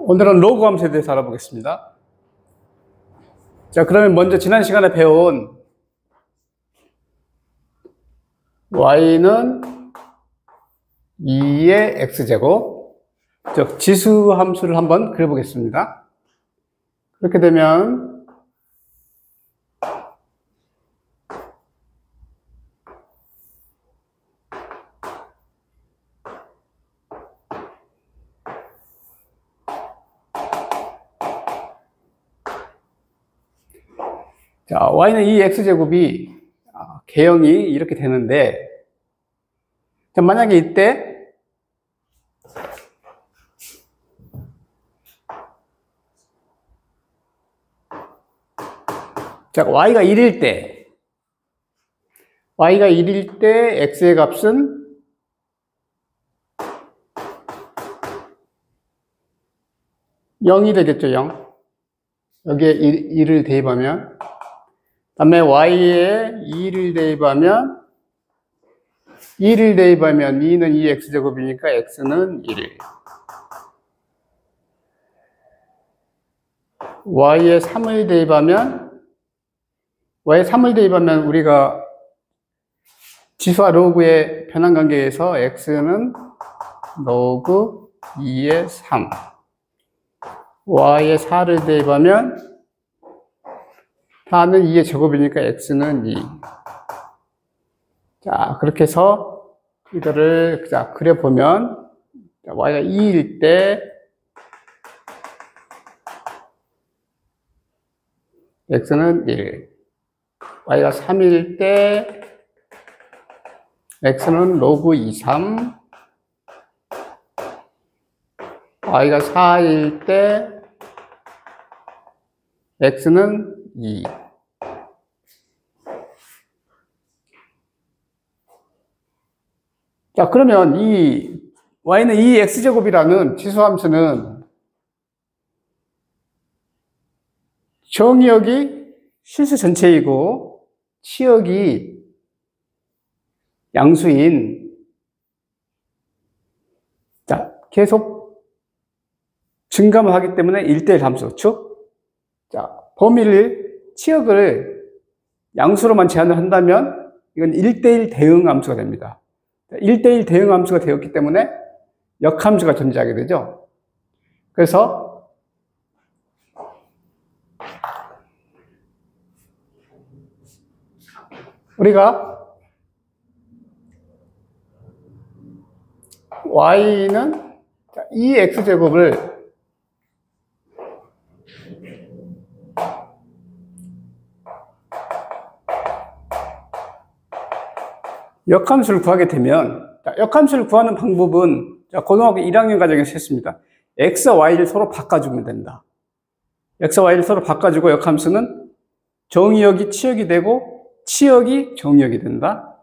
오늘은 로그 함수에 대해서 알아보겠습니다. 자, 그러면 먼저 지난 시간에 배운 y는 2의 x제곱, 즉 지수 함수를 한번 그려보겠습니다. 그렇게 되면 자, y는 2x제곱이 개형이 이렇게 되는데, 자, 만약에 이때 자, y가 1일 때 x의 값은 0이 되겠죠, 0. 여기에 1을 대입하면, 다음에 y에 2를 대입하면 2는 2x제곱이니까 x는 1. y에 3을 대입하면 우리가 지수와 로그의 변환관계에서 x는 로그 2의 3. y에 4를 대입하면 4는 2의 제곱이니까 x는 2. 자, 그렇게 해서 이거를 자, 그려보면 y가 2일 때 x는 1. y가 3일 때 x는 로그 2, 3. y가 4일 때 x는 2. 자, 그러면 이 y는 2x제곱이라는 지수함수는 정의역이 실수 전체이고 치역이 양수인, 자, 계속 증감을 하기 때문에 1대1 함수, 즉, 자, 치역을 양수로만 제한을 한다면 이건 1대1 대응 함수가 됩니다. 1대1 대응 함수가 되었기 때문에 역함수가 존재하게 되죠. 그래서 우리가 y는 2x제곱을 역함수를 구하게 되면, 역함수를 구하는 방법은 고등학교 1학년 과정에서 했습니다. x와 y를 서로 바꿔주면 된다. x와 y를 서로 바꿔주고 역함수는 정의역이 치역이 되고 치역이 정의역이 된다.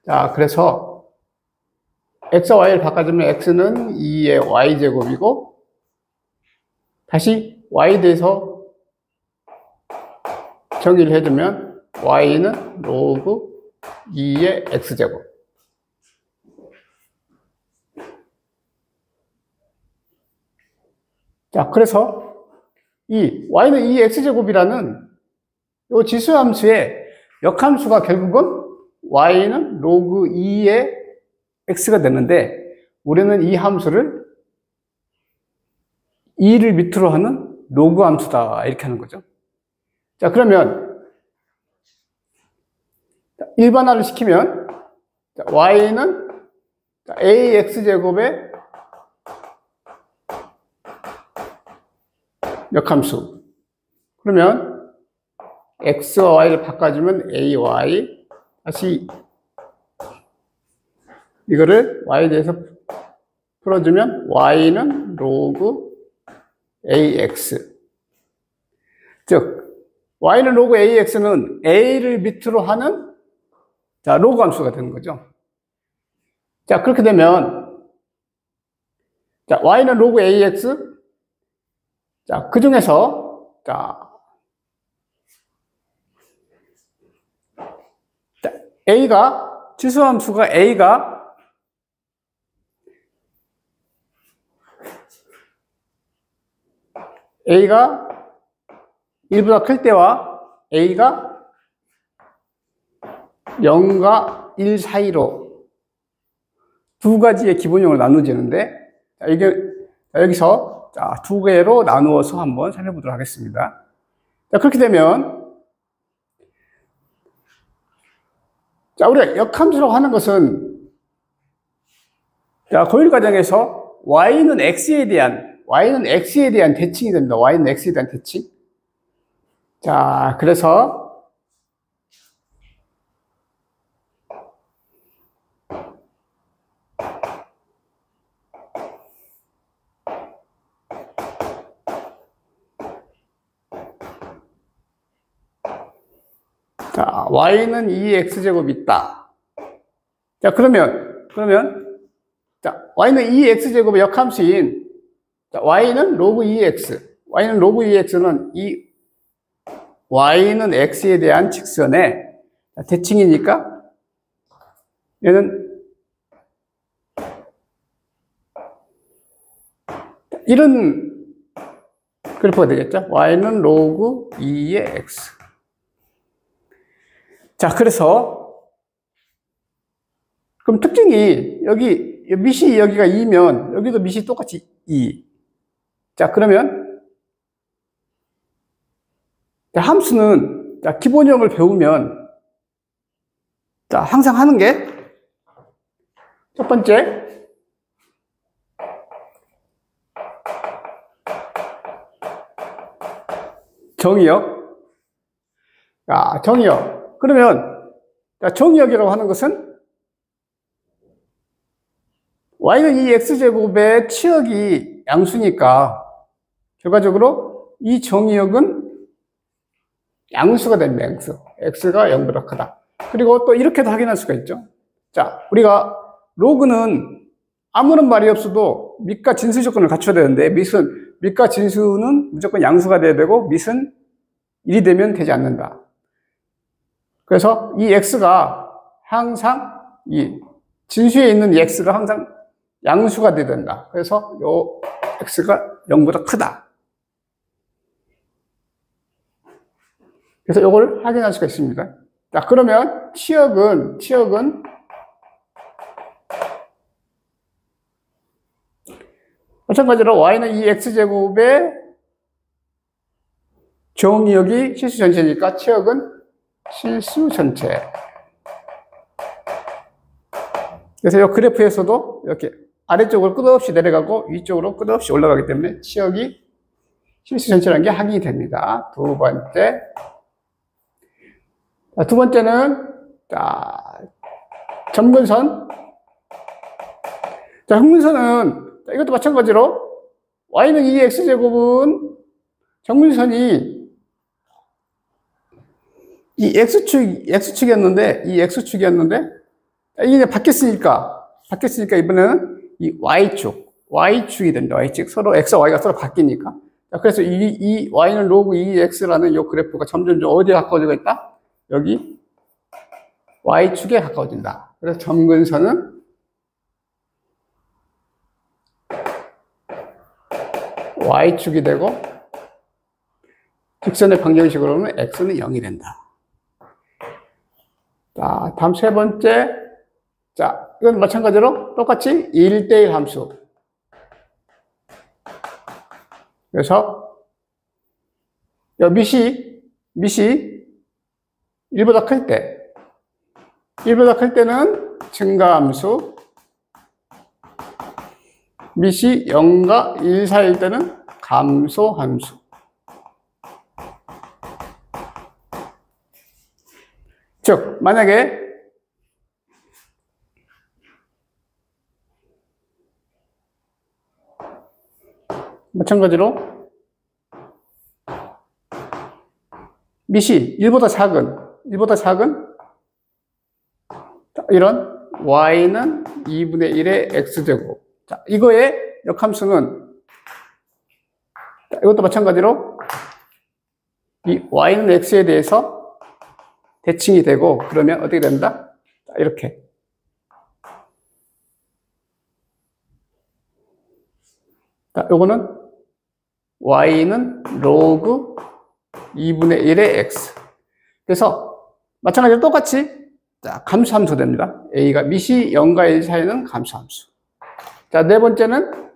자, 그래서 x와 y를 바꿔주면 x는 2의 y제곱이고 다시 y에 대해서 정의를 해주면 y는 로그 2의 x제곱. 자, 그래서 이 y는 2의 x제곱이라는 이 지수함수의 역함수가 결국은 y는 로그 2의 x가 되는데 우리는 이 함수를 2를 밑으로 하는 로그 함수다 이렇게 하는 거죠. 자, 그러면 일반화를 시키면 y는 ax제곱의 역함수. 그러면 x와 y를 바꿔주면 ay, 다시 이거를 y에 대해서 풀어주면 y는 로그 ax. 즉 y는 로그 ax는 a를 밑으로 하는 자, 로그 함수가 되는 거죠. 자, 그렇게 되면 자, y는 로그 ax. 자, 그 중에서 a가 지수함수가 a가 a가 1보다 클 때와 a가 0과 1 사이로 두 가지의 기본형을 나누어지는데, 여기서 두 개로 나누어서 한번 살펴보도록 하겠습니다. 자, 그렇게 되면, 우리가 역함수라고 하는 것은, 고일 과정에서 y는 x에 대한 대칭이 됩니다. y는 x에 대한 대칭. 자, 그래서, 자, y는 2x제곱이 있다. 자, 그러면, y는 2x제곱의 역함수인, y는 로그 2x. y는 로그 2x는 y는 x에 대한 직선의 대칭이니까, 얘는, 이런 그래프가 되겠죠? y는 로그 2의 x. 자, 그래서, 그럼 특징이, 밑이 여기가 2면, 여기도 밑이 똑같이 2. 자, 그러면, 함수는, 기본형을 배우면, 항상 하는 게, 첫 번째, 정의역. 정의역. 그러면 정의역이라고 하는 것은 y는 이 x제곱의 치역이 양수니까 결과적으로 이 정의역은 양수가 됩니다. x가 0보다 크다. 그리고 또 이렇게도 확인할 수가 있죠. 자, 우리가 로그는 아무런 말이 없어도 밑과 진수 조건을 갖춰야 되는데 밑과 진수는 무조건 양수가 돼야 되고 밑은 1이 되면 되지 않는다. 그래서 이 x가 항상 이 진수에 있는 이 x가 항상 양수가 돼야 된다. 그래서 요 x가 0보다 크다. 그래서 요걸 확인할 수가 있습니다. 자, 그러면 치역은 마찬가지로 y는 이 x제곱의 정의역이 실수 전체니까 치역은 실수 전체. 그래서 이 그래프에서도 이렇게 아래쪽으로 끝없이 내려가고 위쪽으로 끝없이 올라가기 때문에 치역이 실수 전체라는 게 확인이 됩니다. 두 번째. 두 번째는, 점근선. 점근선은, 이것도 마찬가지로, y는 2x제곱은 점근선이 이 x축이었는데, 이게 바뀌었으니까 이번에는 이 y축이 된다. y축. 서로 x와 y가 서로 바뀌니까. 그래서 이 y는 로그 2x라는 이 그래프가 점점 어디에 가까워지고 있다? 여기 y축에 가까워진다. 그래서 점근선은 y축이 되고 직선의 방정식으로는 x는 0이 된다. 자, 다음 세 번째. 자, 이건 마찬가지로 똑같이 1대1 함수. 그래서 밑이 1보다 클 때는 증가함수, 밑이 0과 1 사이일 때는 감소함수. 즉, 만약에 마찬가지로 밑이 1보다 작은 이런 y는 2분의 1의 x제곱. 자, 이거의 역함수는 이것도 마찬가지로 이 y는 x에 대해서 대칭이 되고 그러면 어떻게 된다? 자, 이렇게. 자, 요거는 y는 로그 2분의 1의 x. 그래서 마찬가지로 똑같이 자, 감수함수 됩니다. a가 밑이 0과 1 사이는 감수함수. 자, 네 번째는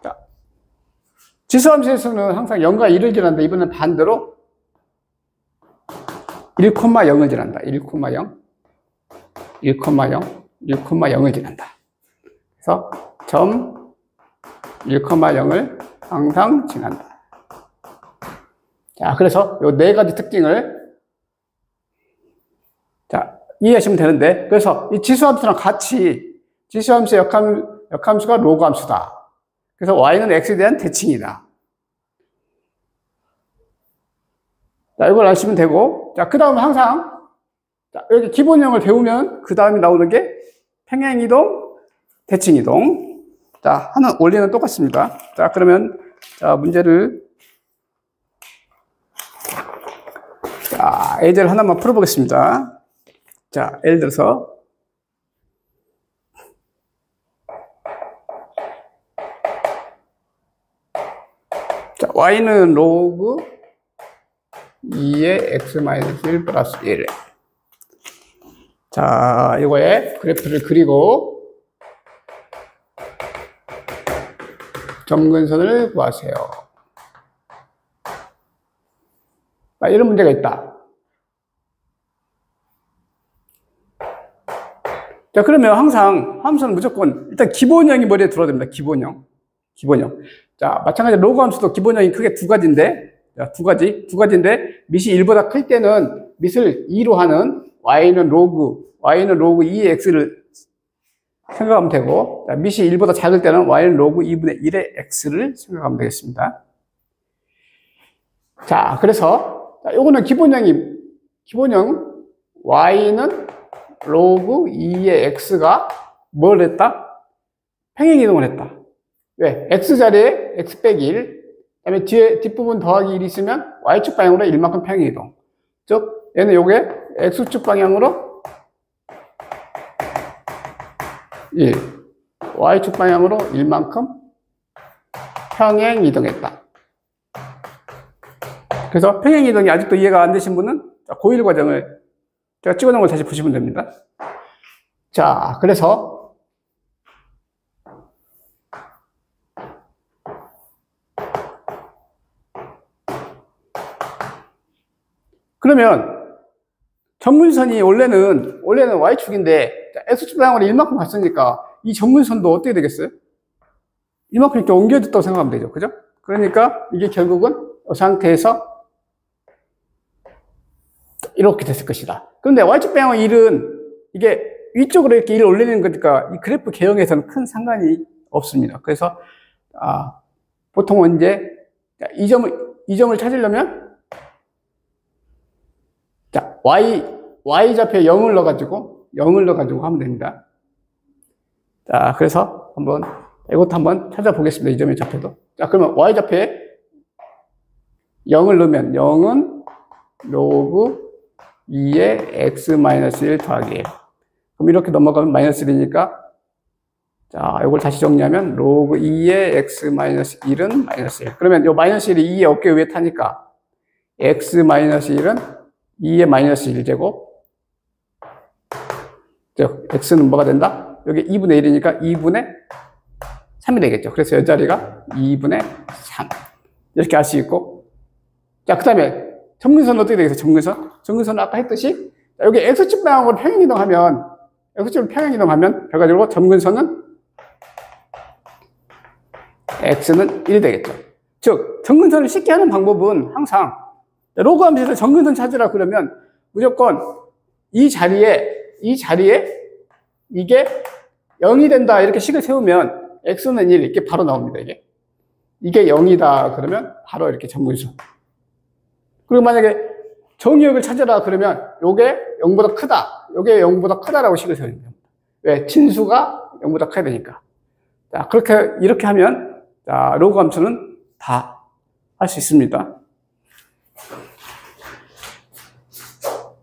자, 지수함수에서는 항상 0과 1을 지난다. 이번엔 반대로 1,0을 지난다. 1,0, 1,0, 1,0을 지난다. 그래서 점 1,0을 항상 지난다. 자, 그래서 요 네 가지 특징을 자, 이해하시면 되는데, 그래서 이 지수함수랑 같이 지수함수의 역함수가 로그함수다. 그래서 y는 x에 대한 대칭이다. 자, 이걸 아시면 되고, 자, 그 다음 항상 자, 여기 기본형을 배우면 그 다음에 나오는 게 평행이동, 대칭이동. 자, 하나 원리는 똑같습니다. 자, 그러면 자, 문제를 자, 예제를 하나만 풀어보겠습니다. 자, 예를 들어서 자, y는 로그 2의 x-1 플러스 1. 자, 이거에 그래프를 그리고 점근선을 구하세요. 자, 이런 문제가 있다. 자, 그러면 항상 함수는 무조건 일단 기본형이 머리에 들어야 됩니다. 기본형. 자, 마찬가지로 로그 함수도 기본형이 크게 두 가지인데, 자, 두 가지인데, 밑이 1보다 클 때는 밑을 2로 하는 y는 로그 2의 x를 생각하면 되고, 자, 밑이 1보다 작을 때는 y는 로그 2분의 1의 x를 생각하면 되겠습니다. 자, 그래서, 자, 요거는 기본형, y는 로그 2의 x가 뭘 했다? 평행이동을 했다. 왜? x자리에 x 빼기 1, 그 다음에 뒷부분 더하기 1이 있으면 y축 방향으로 1만큼 평행이동. 즉, 얘는 요게 x축 방향으로 1, y축 방향으로 1만큼 평행이동했다. 그래서 평행이동이 아직도 이해가 안 되신 분은 고1 과정을 제가 찍어놓은 걸 다시 보시면 됩니다. 자, 그래서 그러면 점문선이 원래는 y축인데 x축 방향으로 1만큼 갔으니까 이 점문선도 어떻게 되겠어요? 이만큼 이렇게 옮겨졌다고 생각하면 되죠. 그죠? 그러니까 이게 결국은 이 상태에서 이렇게 됐을 것이다. 그런데 y축 방향의 1은 이게 위쪽으로 이렇게 1을 올리는 거니까 이 그래프 개형에서는 큰 상관이 없습니다. 그래서 보통은 이제 이 점을 찾으려면 자, y좌표에 0을 넣어가지고 하면 됩니다. 자, 그래서 이것도 한번 찾아보겠습니다. 이 점의 좌표도. 자, 그러면 y좌표에 0을 넣으면 0은 로그 2의 x-1 더하기 1. 그럼 이렇게 넘어가면 마이너스 1이니까, 자, 이걸 다시 정리하면 로그 2의 x-1은 마이너스 1. 그러면 이 마이너스 1이 2의 어깨 위에 타니까 x-1은 2의 마이너스 1제곱. x는 뭐가 된다? 여기 2분의 1이니까 2분의 3이 되겠죠. 그래서 이 자리가 2분의 3. 이렇게 알 수 있고. 자, 그 다음에 점근선은 어떻게 되겠어요? 점근선은 아까 했듯이 여기 x축 방향으로 평행이동하면 결과적으로 점근선은 x는 1이 되겠죠. 즉, 점근선을 쉽게 하는 방법은 항상 로그 함수에서 점근선 찾으라 그러면 무조건 이 자리에 이게 0이 된다 이렇게 식을 세우면 x는 1 이렇게 바로 나옵니다. 이게 0이다 그러면 바로 이렇게 점근선. 그리고 만약에 정의역을 찾아라 그러면 요게 0보다 크다. 요게 0보다 크다라고 식을 세워야 됩니다. 왜? 진수가 0보다 커야 되니까. 자, 이렇게 하면 자, 로그 함수는 다 할 수 있습니다.